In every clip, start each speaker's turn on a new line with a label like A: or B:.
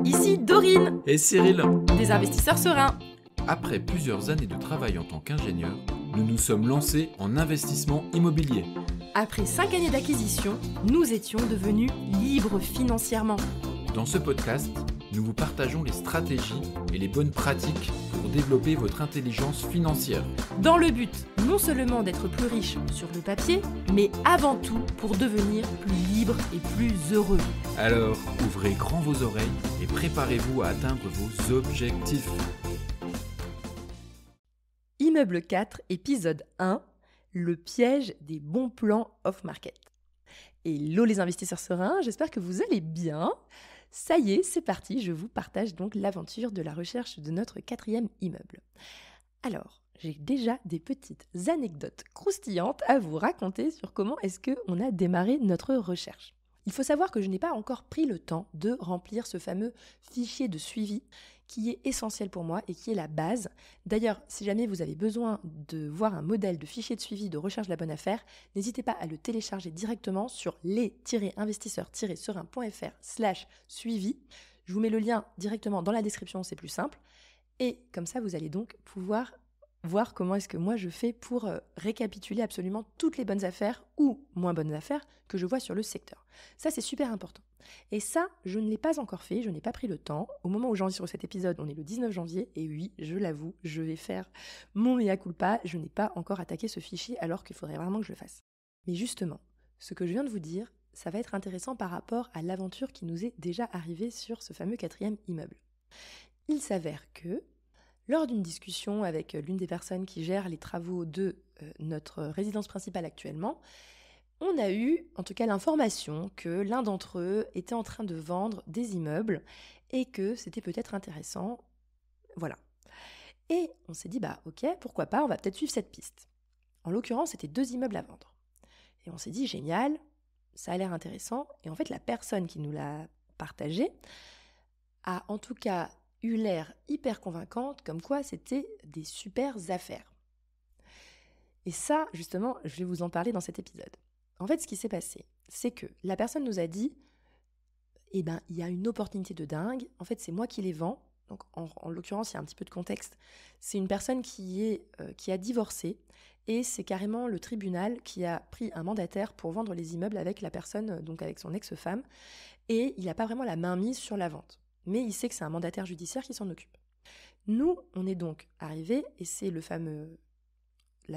A: ici Dorine,
B: Et Cyril,
A: des investisseurs sereins.
B: après plusieurs années de travail en tant qu'ingénieur, nous nous sommes lancés en investissement immobilier.
A: Après 5 années d'acquisition, nous étions devenus libres financièrement.
B: Dans ce podcast, nous vous partageons les stratégies et les bonnes pratiques pour développer votre intelligence financière.
A: Dans le but non seulement d'être plus riche sur le papier, mais avant tout pour devenir plus libre et plus heureux.
B: Alors, ouvrez grand vos oreilles et préparez-vous à atteindre vos objectifs.
A: Immeuble 4, épisode 1, le piège des bons plans off-market. Hello les investisseurs sereins, j'espère que vous allez bien. Ça y est, c'est parti, je vous partage donc l'aventure de la recherche de notre 4e immeuble. Alors, j'ai déjà des petites anecdotes croustillantes à vous raconter sur comment est-ce qu'on a démarré notre recherche. Il faut savoir que je n'ai pas encore pris le temps de remplir ce fameux fichier de suivi qui est essentiel pour moi et qui est la base. D'ailleurs, si jamais vous avez besoin de voir un modèle de fichier de suivi de recherche de la bonne affaire, n'hésitez pas à le télécharger directement sur les-investisseurs-serein.fr/suivi. Je vous mets le lien directement dans la description, c'est plus simple. Et comme ça, vous allez donc pouvoir voir comment est-ce que moi je fais pour récapituler absolument toutes les bonnes affaires ou moins bonnes affaires que je vois sur le secteur. Ça, c'est super important. Et ça, je ne l'ai pas encore fait, je n'ai pas pris le temps. Au moment où j'enregistre cet épisode, on est le 19 janvier, et oui, je l'avoue, je vais faire mon mea culpa, je n'ai pas encore attaqué ce fichier alors qu'il faudrait vraiment que je le fasse. Mais justement, ce que je viens de vous dire, ça va être intéressant par rapport à l'aventure qui nous est déjà arrivée sur ce fameux 4e immeuble. Il s'avère que, lors d'une discussion avec l'une des personnes qui gère les travaux de notre résidence principale actuellement, on a eu en tout cas l'information que l'un d'entre eux était en train de vendre des immeubles et que c'était peut-être intéressant. Voilà. Et on s'est dit, ok, pourquoi pas, on va peut-être suivre cette piste. En l'occurrence, c'était 2 immeubles à vendre. Et on s'est dit, génial, ça a l'air intéressant. Et en fait, la personne qui nous l'a partagé a en tout cas eu l'air hyper convaincante, comme quoi c'était des super affaires. Et ça, justement, je vais vous en parler dans cet épisode. En fait, ce qui s'est passé, c'est que la personne nous a dit il y a une opportunité de dingue. En fait, c'est moi qui les vends. Donc, en l'occurrence, il y a un petit peu de contexte. C'est une personne qui a divorcé et c'est carrément le tribunal qui a pris un mandataire pour vendre les immeubles avec la personne, donc avec son ex-femme. Et il n'a pas vraiment la main mise sur la vente. Mais il sait que c'est un mandataire judiciaire qui s'en occupe. Nous, on est donc arrivés et c'est la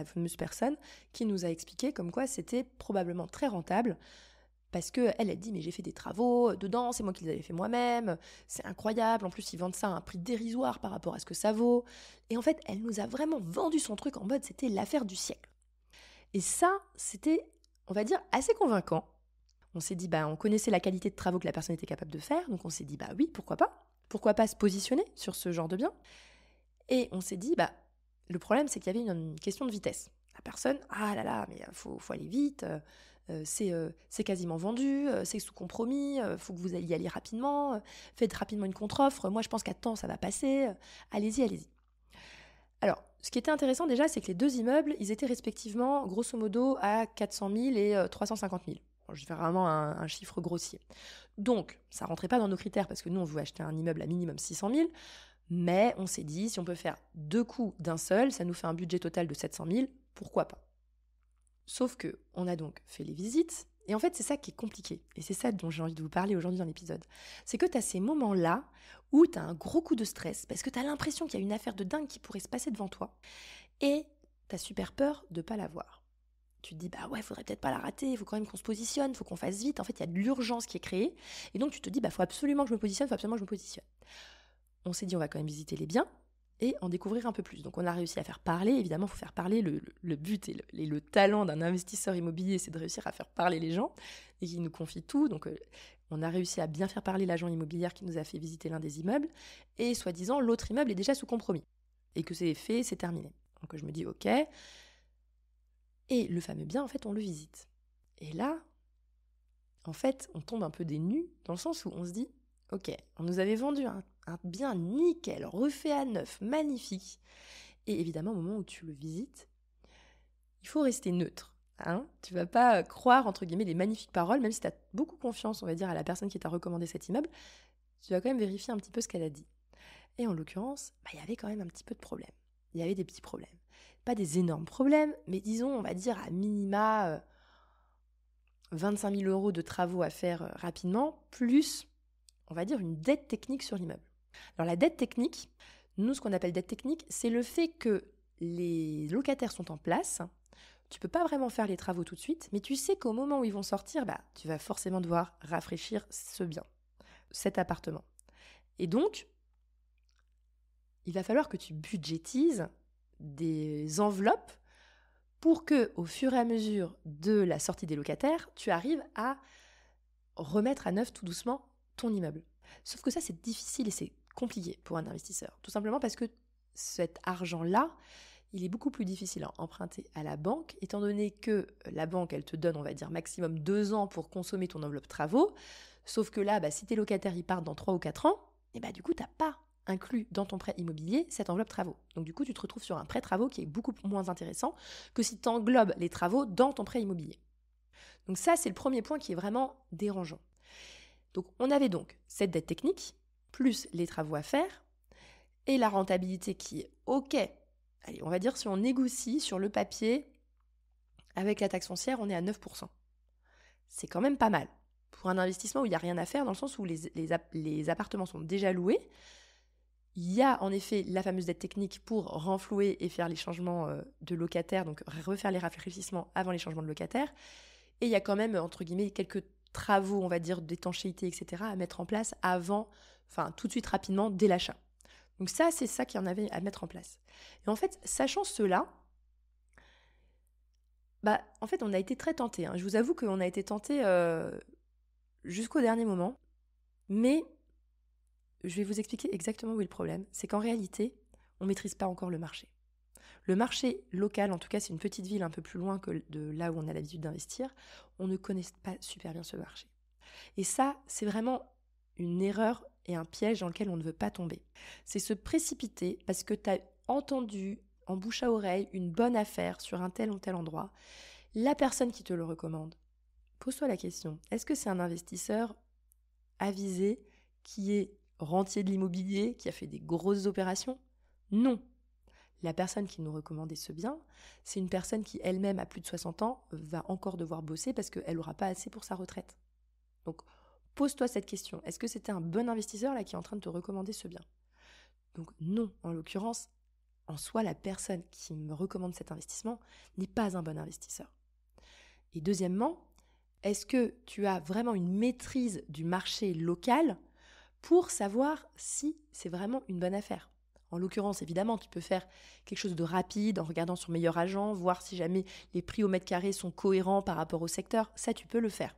A: fameuse personne qui nous a expliqué comme quoi c'était probablement très rentable parce qu'elle a dit mais j'ai fait des travaux dedans, c'est moi qui les avais fait moi-même, c'est incroyable, en plus ils vendent ça à un prix dérisoire par rapport à ce que ça vaut. Et en fait, elle nous a vraiment vendu son truc en mode c'était l'affaire du siècle. Et ça, c'était, on va dire, assez convaincant. On s'est dit, on connaissait la qualité de travaux que la personne était capable de faire, donc on s'est dit, oui, pourquoi pas ? Pourquoi pas se positionner sur ce genre de bien ? Et on s'est dit, le problème, c'est qu'il y avait une question de vitesse. La personne, ah là là, mais faut aller vite, c'est quasiment vendu, c'est sous compromis, faut que vous y alliez rapidement, faites rapidement une contre-offre, moi je pense qu'à temps ça va passer, allez-y. Alors, ce qui était intéressant déjà, c'est que les 2 immeubles, ils étaient respectivement, grosso modo, à 400 000 et 350 000. Je fais vraiment un chiffre grossier. Donc, ça ne rentrait pas dans nos critères parce que nous, on veut acheter un immeuble à minimum 600 000. Mais on s'est dit, si on peut faire 2 coups d'un seul, ça nous fait un budget total de 700 000, pourquoi pas ? Sauf qu'on a donc fait les visites. Et en fait, c'est ça qui est compliqué. Et c'est ça dont j'ai envie de vous parler aujourd'hui dans l'épisode. C'est que tu as ces moments-là où tu as un gros coup de stress parce que tu as l'impression qu'il y a une affaire de dingue qui pourrait se passer devant toi. Et tu as super peur de ne pas la voir. Tu te dis, faudrait peut-être pas la rater, il faut quand même qu'on se positionne, il faut qu'on fasse vite. En fait, il y a de l'urgence qui est créée. Et donc, tu te dis, faut absolument que je me positionne, On s'est dit, on va quand même visiter les biens et en découvrir un peu plus. Donc, on a réussi à faire parler. Évidemment, il faut faire parler. Le but et le talent d'un investisseur immobilier, c'est de réussir à faire parler les gens et qui nous confient tout. Donc, on a réussi à bien faire parler l'agent immobilier qui nous a fait visiter l'un des immeubles. Et soi-disant, l'autre immeuble est déjà sous compromis. Et que c'est fait, c'est terminé. Donc, je me dis, ok. Et le fameux bien, en fait, on le visite. Et là, en fait, on tombe un peu des nues, dans le sens où on se dit, ok, on nous avait vendu un bien nickel, refait à neuf, magnifique. Et évidemment, au moment où tu le visites, il faut rester neutre. Tu vas pas croire, entre guillemets, les magnifiques paroles, même si tu as beaucoup confiance, on va dire, à la personne qui t'a recommandé cet immeuble. tu vas quand même vérifier un petit peu ce qu'elle a dit. Et en l'occurrence, il y avait quand même un petit peu de problèmes. Il y avait des petits problèmes. Pas des énormes problèmes, mais disons, on va dire à minima 25 000 € de travaux à faire rapidement, plus, on va dire, une dette technique sur l'immeuble. Alors la dette technique, nous, ce qu'on appelle dette technique, c'est le fait que les locataires sont en place. Tu peux pas vraiment faire les travaux tout de suite, mais tu sais qu'au moment où ils vont sortir, tu vas forcément devoir rafraîchir ce bien, cet appartement. Et donc, il va falloir que tu budgétises des enveloppes pour que, au fur et à mesure de la sortie des locataires, tu arrives à remettre à neuf tout doucement ton immeuble. Sauf que ça, c'est difficile et c'est compliqué pour un investisseur. Tout simplement parce que cet argent-là, il est beaucoup plus difficile à emprunter à la banque, étant donné que la banque, elle te donne, on va dire, maximum 2 ans pour consommer ton enveloppe travaux. Sauf que là, si tes locataires, ils partent dans 3 ou 4 ans, et du coup, tu n'as pas inclus dans ton prêt immobilier cette enveloppe travaux. Donc du coup, tu te retrouves sur un prêt travaux qui est beaucoup moins intéressant que si tu englobes les travaux dans ton prêt immobilier. Donc ça, c'est le premier point qui est vraiment dérangeant. Donc on avait donc cette dette technique, plus les travaux à faire, et la rentabilité qui est OK. Allez, on va dire si on négocie sur le papier, avec la taxe foncière, on est à 9%. C'est quand même pas mal. Pour un investissement où il n'y a rien à faire, dans le sens où les appartements sont déjà loués, il y a en effet la fameuse dette technique pour renflouer et faire les changements de locataires, donc refaire les rafraîchissements avant les changements de locataires. Et il y a quand même, entre guillemets, quelques travaux, on va dire, d'étanchéité, etc. à mettre en place avant, tout de suite rapidement, dès l'achat. Donc ça, c'est ça qu'il y en avait à mettre en place. Et en fait, sachant cela, en fait, on a été très tentés. Je vous avoue qu'on a été tentés jusqu'au dernier moment. Mais je vais vous expliquer exactement où est le problème. C'est qu'en réalité, on ne maîtrise pas encore le marché. Le marché local, en tout cas, c'est une petite ville un peu plus loin que de là où on a l'habitude d'investir. On ne connaît pas super bien ce marché. Et ça, c'est vraiment une erreur et un piège dans lequel on ne veut pas tomber. C'est se précipiter parce que tu as entendu en bouche à oreille une bonne affaire sur un tel ou tel endroit. La personne qui te le recommande, pose-toi la question, est-ce que c'est un investisseur avisé qui est rentier de l'immobilier, qui a fait des grosses opérations? Non. La personne qui nous recommandait ce bien, c'est une personne qui elle-même à plus de 60 ans va encore devoir bosser parce qu'elle n'aura pas assez pour sa retraite. Donc, pose-toi cette question. Est-ce que c'était un bon investisseur là qui est en train de te recommander ce bien? Donc non, en l'occurrence, en soi, la personne qui me recommande cet investissement n'est pas un bon investisseur. Et deuxièmement, est-ce que tu as vraiment une maîtrise du marché local pour savoir si c'est vraiment une bonne affaire? En l'occurrence, évidemment, tu peux faire quelque chose de rapide en regardant sur Meilleur Agent, voir si jamais les prix au mètre carré sont cohérents par rapport au secteur. Ça, tu peux le faire.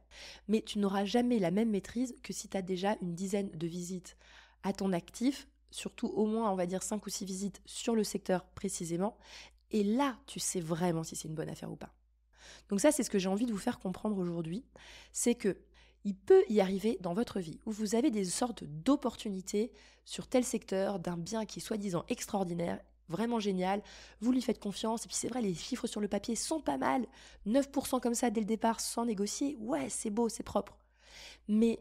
A: Mais tu n'auras jamais la même maîtrise que si tu as déjà une dizaine de visites à ton actif, surtout au moins, on va dire 5 ou 6 visites sur le secteur précisément. Et là, tu sais vraiment si c'est une bonne affaire ou pas. Donc ça, c'est ce que j'ai envie de vous faire comprendre aujourd'hui. C'est que il peut y arriver dans votre vie où vous avez des sortes d'opportunités sur tel secteur d'un bien qui est soi-disant extraordinaire, vraiment génial, vous lui faites confiance, et puis c'est vrai, les chiffres sur le papier sont pas mal, 9% comme ça dès le départ sans négocier, ouais, c'est beau, c'est propre. Mais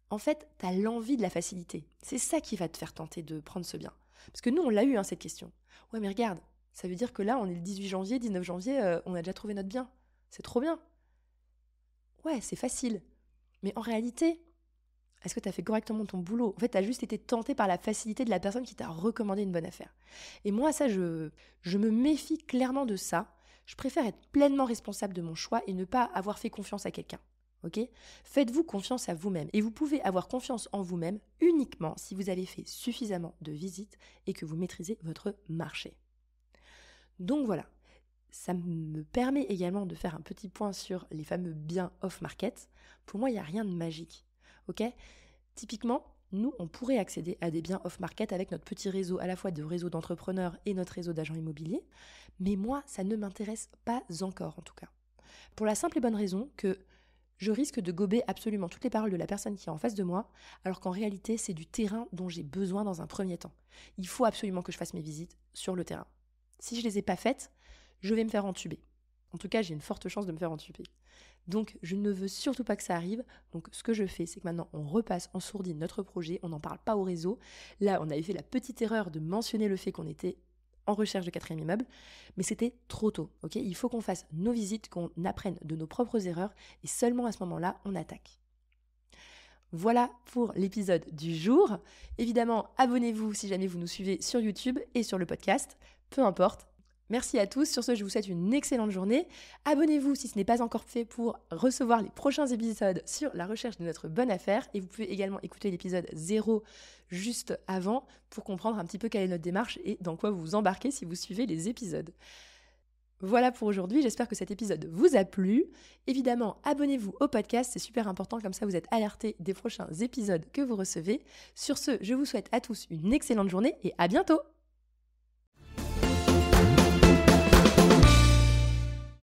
A: en fait, tu as l'envie de la facilité. C'est ça qui va te faire tenter de prendre ce bien. Parce que nous, on l'a eu, cette question. Ouais, mais regarde, ça veut dire que là, on est le 18 janvier, 19 janvier, on a déjà trouvé notre bien. C'est trop bien. Ouais, c'est facile. Mais en réalité, est-ce que tu as fait correctement ton boulot? En fait, tu as juste été tenté par la facilité de la personne qui t'a recommandé une bonne affaire. Et moi, ça, je me méfie clairement de ça. Je préfère être pleinement responsable de mon choix et ne pas avoir fait confiance à quelqu'un. Ok? Faites-vous confiance à vous-même. Et vous pouvez avoir confiance en vous-même uniquement si vous avez fait suffisamment de visites et que vous maîtrisez votre marché. Donc voilà. Ça me permet également de faire un petit point sur les fameux biens off-market. Pour moi, il n'y a rien de magique. Ok ? Typiquement, nous, on pourrait accéder à des biens off-market avec notre petit réseau, à la fois de réseau d'entrepreneurs et notre réseau d'agents immobiliers. Mais moi, ça ne m'intéresse pas encore, en tout cas. Pour la simple et bonne raison que je risque de gober absolument toutes les paroles de la personne qui est en face de moi, alors qu'en réalité, c'est du terrain dont j'ai besoin dans un premier temps. Il faut absolument que je fasse mes visites sur le terrain. Si je ne les ai pas faites, je vais me faire entuber. En tout cas, j'ai une forte chance de me faire entuber. Donc, je ne veux surtout pas que ça arrive. Donc, ce que je fais, c'est que maintenant, on repasse en sourdine notre projet. On n'en parle pas au réseau. Là, on avait fait la petite erreur de mentionner le fait qu'on était en recherche de 4e immeuble. Mais c'était trop tôt. Ok, il faut qu'on fasse nos visites, qu'on apprenne de nos propres erreurs. Et seulement à ce moment-là, on attaque. Voilà pour l'épisode du jour. Évidemment, abonnez-vous si jamais vous nous suivez sur YouTube et sur le podcast. Peu importe. Merci à tous. Sur ce, je vous souhaite une excellente journée. Abonnez-vous si ce n'est pas encore fait pour recevoir les prochains épisodes sur la recherche de notre bonne affaire. Et vous pouvez également écouter l'épisode 0 juste avant pour comprendre un petit peu quelle est notre démarche et dans quoi vous vous embarquez si vous suivez les épisodes. Voilà pour aujourd'hui, j'espère que cet épisode vous a plu. Évidemment, abonnez-vous au podcast, c'est super important, comme ça vous êtes alertés des prochains épisodes que vous recevez. Sur ce, je vous souhaite à tous une excellente journée et à bientôt!